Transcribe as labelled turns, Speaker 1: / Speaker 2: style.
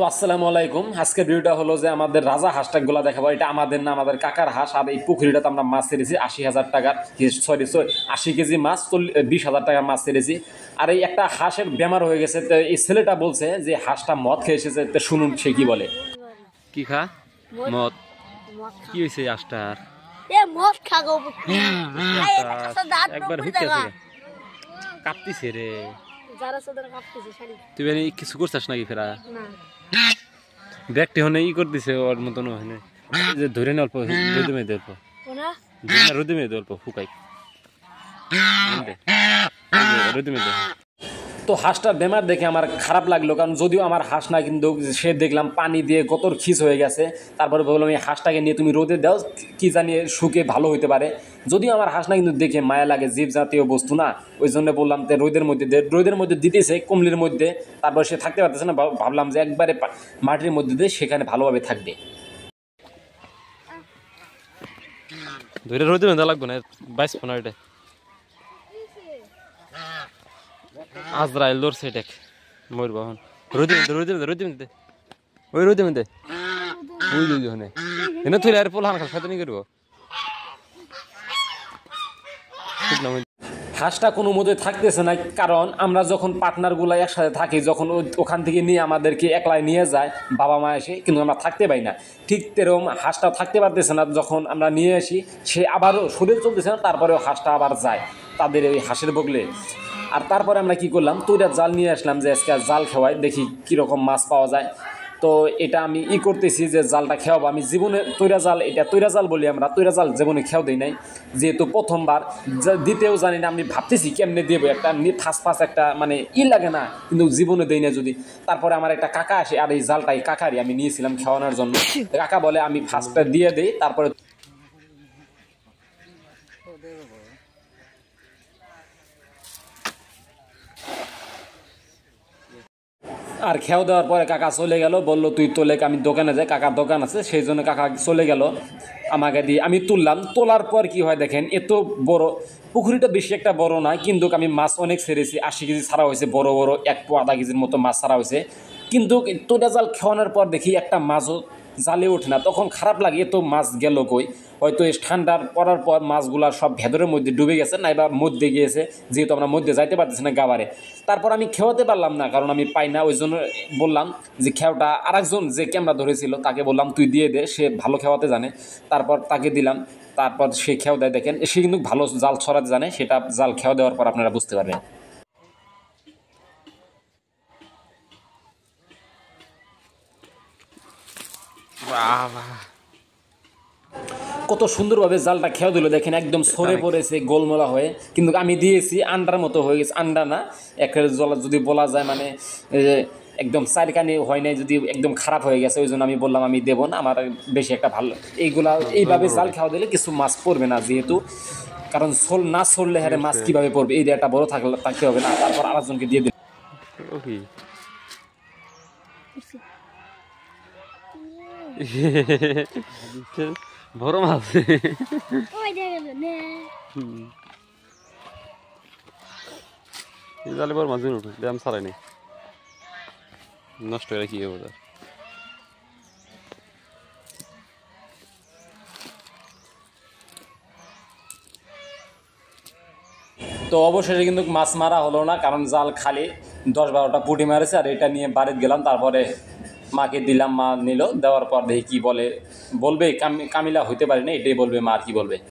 Speaker 1: তো আসসালামু আলাইকুম। আজকের ভিডিওটা হলো যে আমাদের রাজা হাঁসটাগুলো দেখাবো। এটা আমাদের না, আমাদের কাকার হাঁস। আর এই পুকুরিটাতে আমরা মাছ ছেড়েছি 80,000 টাকার, সরি 80 কেজি মাছ, 20,000 টাকার মাছ ছেড়েছি। আর এই একটা হাঁসের বেমার হয়ে গেছে। তো এই ছেলেটা বলছে যে হাঁসটা মদ খেয়ে এসেছে। তো শুনুন সে কি বলে।
Speaker 2: কি খা মদ কি হয়েছে হাঁসটার?
Speaker 3: মদ খাগো
Speaker 2: একবার হুইতেছে কাঁপতিছে রে। তুই বেনি কিছু করছিস নাকি ফেরা? ব্যাগটি হনে ই করে দিছে ওর মতন হনে যে ধরে নে অল্প রোদে মেয়ে অল্প রোদে মেয়ে অল্প ফুকাই রোদে মেয়ে।
Speaker 1: তো হাঁসটার বেমার দেখে আমার খারাপ লাগলো, কারণ যদিও আমার হাঁস না, কিন্তু সে দেখলাম পানি দিয়ে গতর খিস হয়ে গেছে। তারপরে বললাম এই হাঁসটাকে নিয়ে তুমি রোদে দাও, কি জানি শুকে ভালো হইতে পারে। যদিও আমার হাঁস না, কিন্তু দেখে মায়া লাগে, জীব জাতীয় বস্তু না, ওই জন্য বললাম তো রোদের মধ্যে দে। রোদের মধ্যে দিতেছে কমলির মধ্যে, তারপর সে থাকতে পারতেছে না, ভাবলাম যে একবারে মাটির মধ্যে দিয়ে সেখানে ভালোভাবে থাকবে।
Speaker 2: ধরে রোদে মেয়ে লাগবে না 22-15 আজরাইল ধরছে দেখ ময়ূর বাহন রোদে রোদে রোদে মধ্যে ওই রোদে মধ্যে ওই রোদে হনে এনে তুই আর পোলাহান খাল সাথে নিয়ে করবো।
Speaker 1: হাঁসটা কোনো মতে থাকতেছে না, কারণ আমরা যখন পার্টনারগুলো একসাথে থাকি, যখন ওখান থেকে নিয়ে আমাদেরকে একলাই নিয়ে যায় বাবা মা এসে, কিন্তু আমরা থাকতে পাই না। ঠিক তেরকম হাঁসটা থাকতে পারতেছে না, যখন আমরা নিয়ে আসি সে আবারও শরীর চলতেছে না, তারপরেও হাঁসটা আবার যায় তাদের ওই হাঁসের বগলে। আর তারপরে আমরা কি করলাম, তৈরা জাল নিয়ে আসলাম যে আজকে জাল খাওয়াই, দেখি কীরকম মাছ পাওয়া যায়। তো এটা আমি করতেছি যে জালটা খাওয়াবো। আমি জীবনে তৈরা জাল, এটা তৈরা জাল বলি আমরা, তৈরা জাল জীবনে খেয়াও দিই নাই, যেহেতু প্রথমবার দিতেও জানি না। আমি ভাবতেছি কেমনে দেবো, একটা ফাঁস একটা মানে লাগে না, কিন্তু জীবনে দেই না যদি। তারপরে আমার একটা কাকা আসে, আর এই জালটাই কাকারই, আমি নিয়েছিলাম খাওয়ানোর জন্য। কাকা বলে আমি ফার্স্টটা দিয়ে দিই, তারপরে আর খেয়াও দেওয়ার পরে কাকা চলে গেল, বলল তুই তোলে, আমি দোকানে যাই, কাকার দোকান আছে, সেই জন্য কাকা চলে গেল আমাকে দিয়ে। আমি তুললাম, তোলার পর কি হয় দেখেন, এত বড় পুকুরিটা বেশি একটা বড় না, কিন্তু আমি মাছ অনেক ছেড়েছি। 80 কেজি ছাড়া হয়েছে, বড় বড় 1-1.5 কেজির মতো মাছ ছাড়া হয়েছে। কিন্তু তোটা জাল খাওয়ানোর পর দেখি একটা মাছও জালে ওঠে না। তখন খারাপ লাগে, এত মাছ গেল কই। হয়তো এই ঠান্ডার পড়ার পর মাছগুলা সব ভেতরের মধ্যে ডুবে গেছে, নাইবা মধ্যে গিয়েছে, যেহেতু আমরা মধ্যে যাইতে পারতেছি না গাবারে। তারপর আমি খেওয়াতে পারলাম না, কারণ আমি পাই না। ওই জন্য বললাম যে খেওয়াটা আরেকজন যে ক্যামেরা ধরেছিল তাকে বললাম তুই দিয়ে দে, সে ভালো খেওয়াতে জানে। তারপর তাকে দিলাম, তারপর সে খেয়াও দেয়। দেখেন সে কিন্তু ভালো জাল ছড়াতে জানে, সেটা জাল খেয়াও দেওয়ার পর আপনারা বুঝতে পারবেন। কত সুন্দরভাবে জালটা খেয়াও দিল, দেখেন একদম সরে পড়েছে গোলমোলা হয়ে। কিন্তু আমি দিয়েছি আন্ডার মতো হয়ে গেছে, আন্ডা না একের জল যদি বলা যায়, মানে একদম চারকানি হয় নাই, যদি একদম খারাপ হয়ে গেছে। ওই জন্য আমি বললাম আমি দেবো না, আমার বেশি একটা ভালো এইগুলা এইভাবে জাল খাওয়া দিলে কিছু মাছ পড়বে না, যেহেতু কারণ সোল না সরলে হারে মাছ কীভাবে পড়বে, এই একটা বড় থাকতে হবে না। তারপর আরেকজনকে দিয়ে দিল।
Speaker 2: বড় মাছ জালে বড় মাছ উঠে ব্যায়াম ছাড়াই নষ্ট হয়ে কি হবে।
Speaker 1: তো অবশেষে কিন্তু মাছ মারা হলো না, কারণ জাল খালি 10-12টা পুঁটি মারেছে। আর এটা নিয়ে বাড়িতে গেলাম, তারপরে মাকে দিলাম, মা নিল। দেওয়ার পর দেখি কী বলবে, কামিলা হইতে পারি না, এটাই বলবে মা, আর কি বলবে।